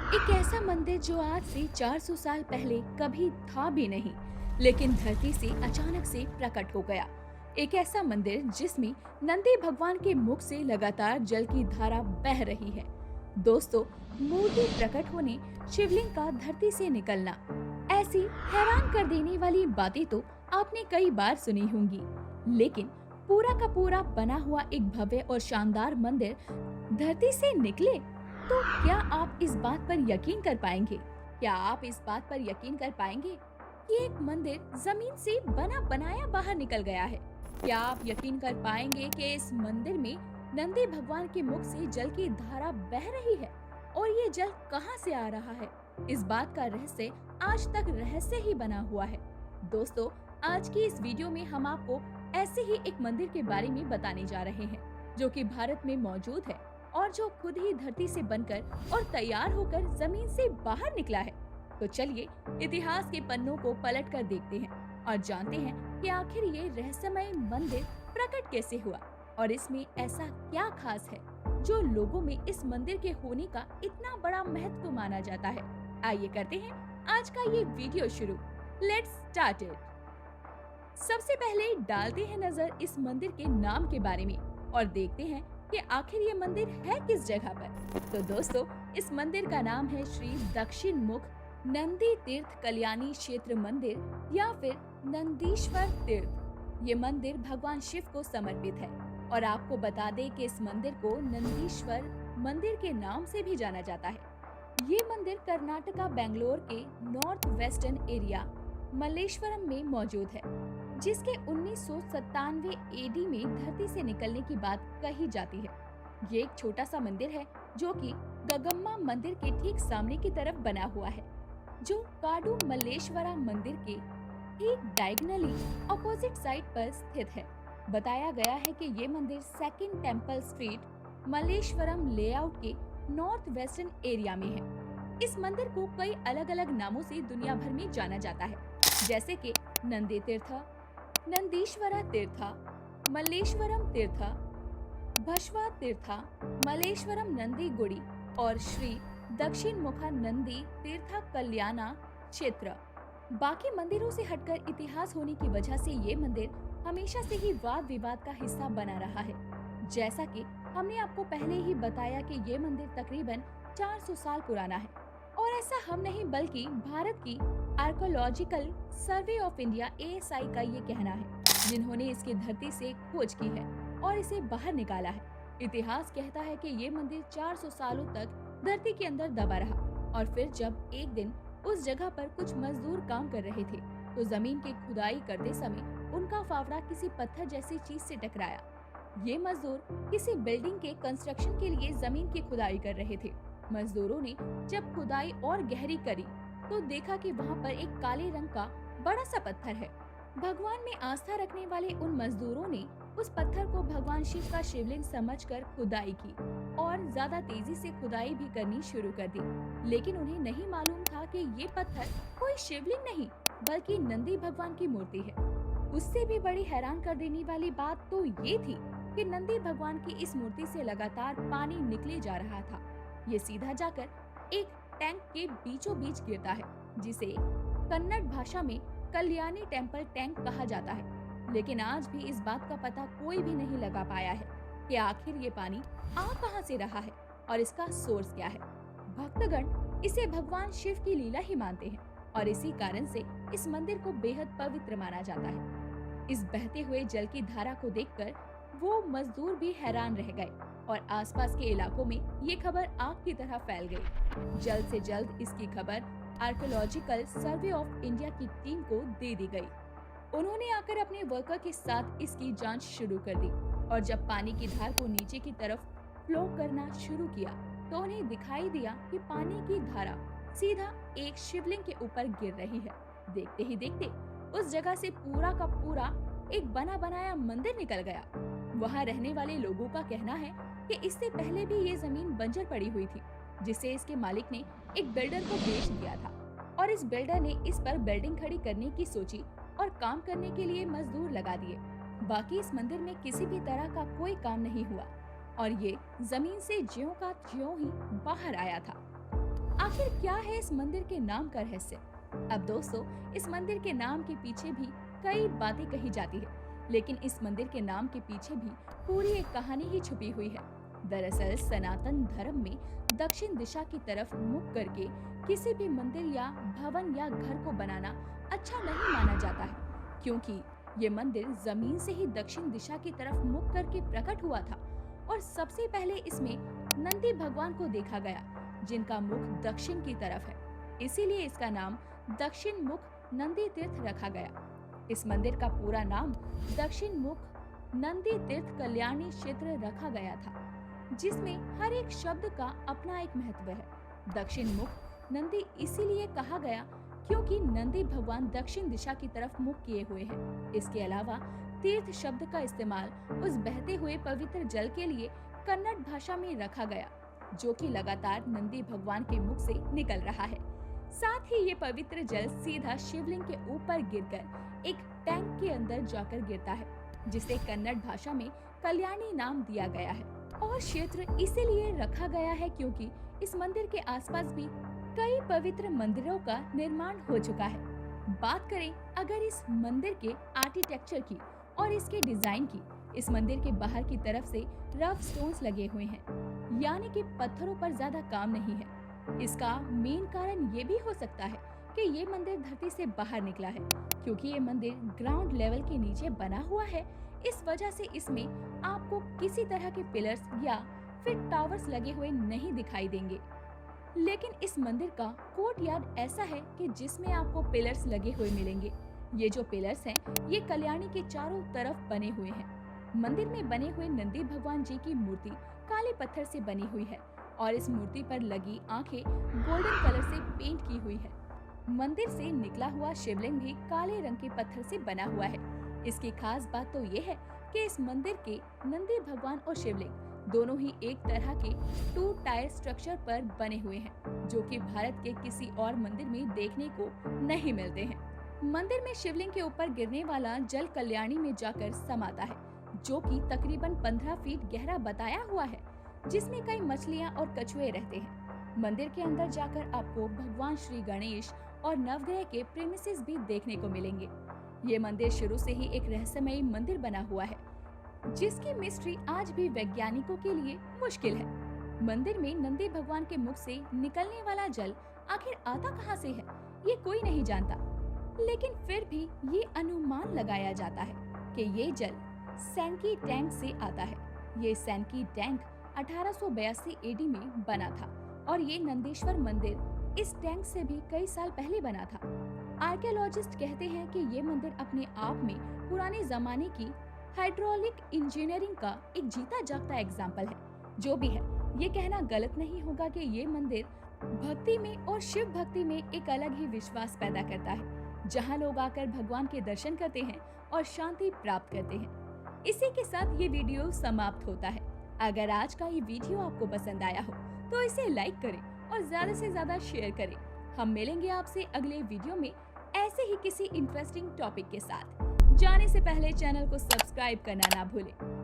एक ऐसा मंदिर जो आज से 400 साल पहले कभी था भी नहीं, लेकिन धरती से अचानक से प्रकट हो गया। एक ऐसा मंदिर जिसमें नंदी भगवान के मुख से लगातार जल की धारा बह रही है। दोस्तों, मूर्ति प्रकट होने, शिवलिंग का धरती से निकलना, ऐसी हैरान कर देने वाली बातें तो आपने कई बार सुनी होंगी, लेकिन पूरा का पूरा बना हुआ एक भव्य और शानदार मंदिर धरती से निकले, तो क्या आप इस बात पर यकीन कर पाएंगे? क्या आप इस बात पर यकीन कर पाएंगे कि एक मंदिर जमीन से बना बनाया बाहर निकल गया है? क्या आप यकीन कर पाएंगे कि इस मंदिर में नंदी भगवान के मुख से जल की धारा बह रही है और ये जल कहां से आ रहा है? इस बात का रहस्य आज तक रहस्य ही बना हुआ है। दोस्तों, आज की इस वीडियो में हम आपको ऐसे ही एक मंदिर के बारे में बताने जा रहे हैं, जो कि भारत में मौजूद है और जो खुद ही धरती से बनकर और तैयार होकर जमीन से बाहर निकला है। तो चलिए इतिहास के पन्नों को पलट कर देखते हैं और जानते हैं कि आखिर ये रहस्यमय मंदिर प्रकट कैसे हुआ और इसमें ऐसा क्या खास है जो लोगों में इस मंदिर के होने का इतना बड़ा महत्व माना जाता है। आइए करते हैं आज का ये वीडियो शुरू। Let's start it. सबसे पहले डालते हैं नजर इस मंदिर के नाम के बारे में और देखते हैं कि आखिर ये मंदिर है किस जगह पर। तो दोस्तों, इस मंदिर का नाम है श्री दक्षिण मुख नंदी तीर्थ कल्याणी क्षेत्र मंदिर या फिर नंदीश्वर तीर्थ। ये मंदिर भगवान शिव को समर्पित है और आपको बता दें कि इस मंदिर को नंदीश्वर मंदिर के नाम से भी जाना जाता है। ये मंदिर कर्नाटका बेंगलोर के नॉर्थ वेस्टर्न एरिया मल्लेश्वरम में मौजूद है, जिसके 1997 एडी में धरती से निकलने की बात कही जाती है। ये एक छोटा सा मंदिर है जो कि गगम्मा मंदिर के ठीक सामने की तरफ बना हुआ है, जो काडू मल्लेश्वरा मंदिर के ठीक डायगोनली अपोजिट साइड पर स्थित है। बताया गया है कि ये मंदिर second temple street Malleshwaram layout के नॉर्थ वेस्टर्न एरिया में है। इस मंदिर को कई अलग अलग नामों से दुनिया भर में जाना जाता है, जैसे कि नंदी तीर्थ, नंदीश्वरा तीर्थ, मल्लेश्वरम तीर्थ, भस्वा तीर्थ, मल्लेश्वरम नंदी गुड़ी और श्री दक्षिण मुखा नंदी तीर्थ कल्याणा क्षेत्र। बाकी मंदिरों से हटकर इतिहास होने की वजह से ये मंदिर हमेशा से ही वाद विवाद का हिस्सा बना रहा है। जैसा कि हमने आपको पहले ही बताया कि ये मंदिर तकरीबन 400 साल पुराना है और ऐसा हम नहीं बल्कि भारत की archaeological survey of India ASI का ये कहना है, जिन्होंने इसकी धरती से खोज की है और इसे बाहर निकाला है। इतिहास कहता है कि ये मंदिर 400 सालों तक धरती के अंदर दबा रहा और फिर जब एक दिन उस जगह पर कुछ मजदूर काम कर रहे थे तो जमीन की खुदाई करते समय उनका फावड़ा किसी पत्थर जैसी चीज से टकराया। ये मजदूर किसी बिल्डिंग के कंस्ट्रक्शन के लिए जमीन की खुदाई कर रहे थे। मजदूरों ने जब खुदाई और गहरी करी तो देखा कि वहाँ पर एक काले रंग का बड़ा सा पत्थर है। भगवान में आस्था रखने वाले उन मजदूरों ने उस पत्थर को भगवान शिव का शिवलिंग समझकर खुदाई की और ज्यादा तेजी से खुदाई भी करनी शुरू कर दी, लेकिन उन्हें नहीं मालूम था कि ये पत्थर कोई शिवलिंग नहीं बल्कि नंदी भगवान की मूर्ति है। उससे भी बड़ी हैरान कर देने वाली बात तो ये थी कि नंदी भगवान की इस मूर्ति से लगातार पानी निकले जा रहा था। ये सीधा जाकर एक टैंक के बीचों बीच गिरता है, जिसे कन्नड़ भाषा में कल्याणी टेम्पल टैंक कहा जाता है। लेकिन आज भी इस बात का पता कोई भी नहीं लगा पाया है कि आखिर ये पानी आ कहां से रहा है और इसका सोर्स क्या है। भक्तगण इसे भगवान शिव की लीला ही मानते हैं और इसी कारण से इस मंदिर को बेहद पवित्र माना जाता है। इस बहते हुए जल की धारा को देखकर वो मजदूर भी हैरान रह गए और आसपास के इलाकों में ये खबर आग की तरह फैल गई। जल्द से जल्द इसकी खबर आर्कोलॉजिकल सर्वे ऑफ इंडिया की टीम को दे दी गई। उन्होंने आकर अपने वर्कर के साथ इसकी जांच शुरू कर दी और जब पानी की धार को नीचे की तरफ फ्लो करना शुरू किया तो उन्हें दिखाई दिया कि पानी की धारा सीधा एक शिवलिंग के ऊपर गिर रही है। देखते ही देखते उस जगह से पूरा का पूरा एक बना बनाया मंदिर निकल गया। वहाँ रहने वाले लोगों का कहना है कि इससे पहले भी ये जमीन बंजर पड़ी हुई थी, जिसे इसके मालिक ने एक बिल्डर को बेच दिया था और इस बिल्डर ने इस पर बिल्डिंग खड़ी करने की सोची और काम करने के लिए मजदूर लगा दिए। बाकी इस मंदिर में किसी भी तरह का कोई काम नहीं हुआ और ये जमीन से ज्यों का ज्यों ही बाहर आया था। आखिर क्या है इस मंदिर के नाम का रहस्य? अब दोस्तों, इस मंदिर के नाम के पीछे भी कई बातें कही जाती है, लेकिन इस मंदिर के नाम के पीछे भी पूरी एक कहानी ही छुपी हुई है। दरअसल सनातन धर्म में दक्षिण दिशा की तरफ मुख करके किसी भी मंदिर या भवन या घर को बनाना अच्छा नहीं माना जाता है, क्योंकि ये मंदिर जमीन से ही दक्षिण दिशा की तरफ मुख करके प्रकट हुआ था और सबसे पहले इसमें नंदी भगवान को देखा गया, जिनका मुख दक्षिण की तरफ है। इसीलिए इसका नाम दक्षिण मुख नंदी तीर्थ रखा गया। इस मंदिर का पूरा नाम दक्षिण मुख नंदी तीर्थ कल्याणी क्षेत्र रखा गया था, जिसमें हर एक शब्द का अपना एक महत्व है। दक्षिण मुख नंदी इसीलिए कहा गया क्योंकि नंदी भगवान दक्षिण दिशा की तरफ मुख किए हुए हैं। इसके अलावा तीर्थ शब्द का इस्तेमाल उस बहते हुए पवित्र जल के लिए कन्नड़ भाषा में रखा गया, जो कि लगातार नंदी भगवान के मुख से निकल रहा है। साथ ही ये पवित्र जल सीधा शिवलिंग के ऊपर गिरकर एक टैंक के अंदर जाकर गिरता है, जिसे कन्नड़ भाषा में कल्याणी नाम दिया गया है। और क्षेत्र इसीलिए रखा गया है क्योंकि इस मंदिर के आसपास भी कई पवित्र मंदिरों का निर्माण हो चुका है। बात करें अगर इस मंदिर के आर्किटेक्चर की और इसके डिजाइन की, इस मंदिर के बाहर की तरफ से रफ स्टोन्स लगे हुए हैं, यानी कि पत्थरों पर ज्यादा काम नहीं है। इसका मेन कारण ये भी हो सकता है कि ये मंदिर धरती से बाहर निकला है, क्योंकि ये मंदिर ग्राउंड लेवल के नीचे बना हुआ है। इस वजह से इसमें आपको किसी तरह के पिलर्स या फिर टावर्स लगे हुए नहीं दिखाई देंगे। लेकिन इस मंदिर का कोर्टयार्ड ऐसा है कि जिसमें आपको पिलर्स लगे हुए मिलेंगे। ये जो पिलर्स हैं, ये कल्याणी के चारों तरफ बने हुए हैं। मंदिर में बने हुए नंदी भगवान जी की मूर्ति काले पत्थर से बनी हुई है और इस मूर्ति पर लगी आंखें गोल्डन कलर से पेंट की हुई है। मंदिर से निकला हुआ शिवलिंग भी काले रंग के पत्थर से बना हुआ है। इसकी खास बात तो ये है कि इस मंदिर के नंदी भगवान और शिवलिंग दोनों ही एक तरह के 2 टायर स्ट्रक्चर पर बने हुए हैं, जो कि भारत के किसी और मंदिर में देखने को नहीं मिलते हैं। मंदिर में शिवलिंग के ऊपर गिरने वाला जल कल्याणी में जाकर समाता है, जो कि तकरीबन 15 फीट गहरा बताया हुआ है, जिसमें कई मछलियां और कछुए रहते हैं। मंदिर के अंदर जाकर आपको भगवान श्री गणेश और नवग्रह के प्रेमिसेस भी देखने को मिलेंगे। ये मंदिर शुरू से ही एक रहस्यमयी मंदिर बना हुआ है, जिसकी मिस्ट्री आज भी वैज्ञानिकों के लिए मुश्किल है। मंदिर में नंदी भगवान के मुख से निकलने वाला जल आखिर आता कहां से है, ये कोई नहीं जानता, लेकिन फिर भी ये अनुमान लगाया जाता है कि ये जल सैनकी टैंक से आता है। ये सैनकी टैंक 1882 एडी में बना था और ये नंदेश्वर मंदिर इस टैंक से भी कई साल पहले बना था। आर्कियोलॉजिस्ट कहते हैं कि ये मंदिर अपने आप में पुराने जमाने की हाइड्रोलिक इंजीनियरिंग का एक जीता जागता एग्जाम्पल है। जो भी है, ये कहना गलत नहीं होगा कि ये मंदिर भक्ति में और शिव भक्ति में एक अलग ही विश्वास पैदा करता है, जहां लोग आकर भगवान के दर्शन करते हैं और शांति प्राप्त करते हैं। इसी के साथ ये वीडियो समाप्त होता है। अगर आज का ये वीडियो आपको पसंद आया हो तो इसे लाइक करें और ज्यादा से ज्यादा शेयर करें। हम मिलेंगे आपसे अगले वीडियो में ऐसे ही किसी इंटरेस्टिंग टॉपिक के साथ। जाने से पहले चैनल को सब्सक्राइब करना ना भूलें।